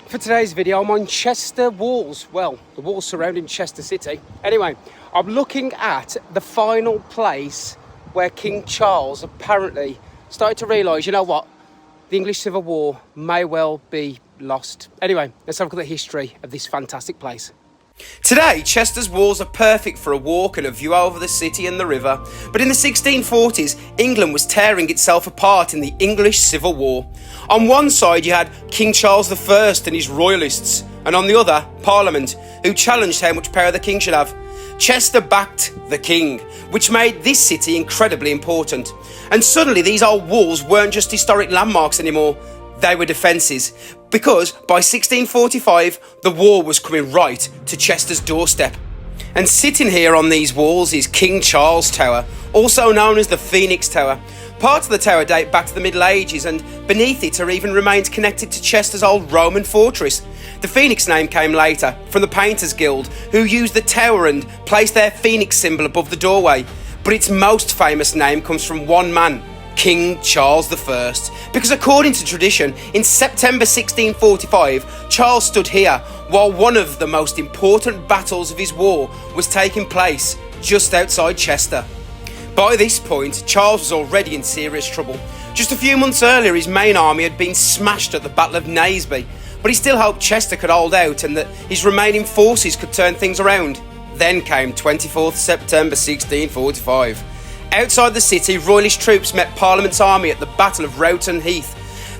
For today's video, I'm on Chester walls. Well, the walls surrounding Chester City. Anyway, I'm looking at the final place where King Charles apparently started to realise, you know what, the English Civil War may well be lost. Anyway, let's have a look at the history of this fantastic place. Today, Chester's walls are perfect for a walk and a view over the city and the river. But in the 1640s, England was tearing itself apart in the English Civil War. On one side, you had King Charles I and his Royalists, and on the other, Parliament, who challenged how much power the king should have. Chester backed the king, which made this city incredibly important. And suddenly, these old walls weren't just historic landmarks anymore. They were defences, because by 1645, the war was coming right to Chester's doorstep. And sitting here on these walls is King Charles Tower, also known as the Phoenix Tower. Parts of the tower date back to the Middle Ages, and beneath it are even remains connected to Chester's old Roman fortress. The Phoenix name came later, from the Painters Guild, who used the tower and placed their phoenix symbol above the doorway. But its most famous name comes from one man, King Charles I, because according to tradition, in September 1645, Charles stood here while one of the most important battles of his war was taking place just outside Chester. By this point, Charles was already in serious trouble. Just a few months earlier, his main army had been smashed at the Battle of Naseby, but he still hoped Chester could hold out and that his remaining forces could turn things around. Then came 24th September 1645. Outside the city, Royalist troops met Parliament's army at the Battle of Rowton Heath.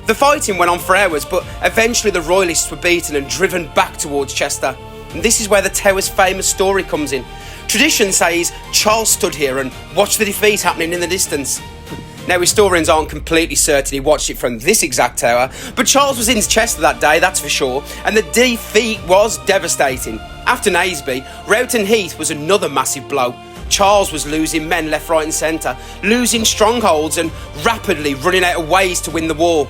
The fighting went on for hours, but eventually the Royalists were beaten and driven back towards Chester. And this is where the tower's famous story comes in. Tradition says Charles stood here and watched the defeat happening in the distance. Now, historians aren't completely certain he watched it from this exact tower, but Charles was in Chester that day, that's for sure, and the defeat was devastating. After Naseby, Rowton Heath was another massive blow. Charles was losing men left, right and centre, losing strongholds and rapidly running out of ways to win the war.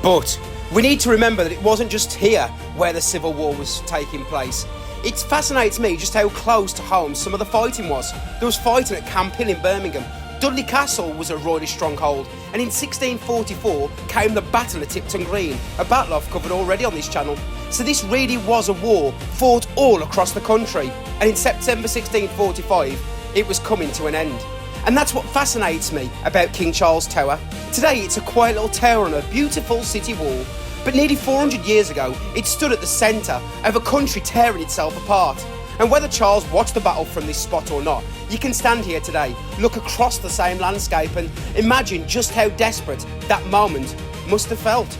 But we need to remember that it wasn't just here where the Civil War was taking place. It fascinates me just how close to home some of the fighting was. There was fighting at Camp Hill in Birmingham. Dudley Castle was a Royalist stronghold, and in 1644 came the Battle of Tipton Green, a battle I've covered already on this channel. So this really was a war fought all across the country, and in September 1645 it was coming to an end. And that's what fascinates me about King Charles Tower. Today it's a quiet little tower on a beautiful city wall, but nearly 400 years ago it stood at the centre of a country tearing itself apart. And whether Charles watched the battle from this spot or not, you can stand here today, look across the same landscape and imagine just how desperate that moment must have felt.